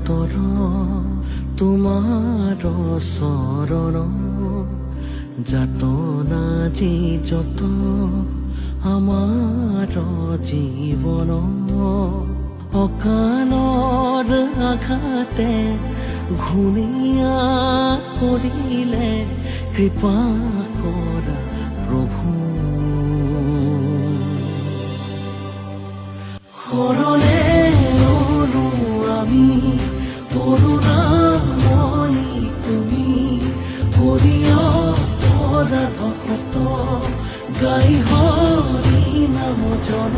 অনাগতৰ তোমাৰ চৰণ যাতনা যি যত আমাৰ জীৱন অকালৰ আঘাতে ঘূণীয়া কৰিলে কৃপা কৰা প্ৰভু শৰণে ৰলো আমি কৰোণাময়ী তুমি হৰিয় অপৰাধ শত গাই হৰি নাম জন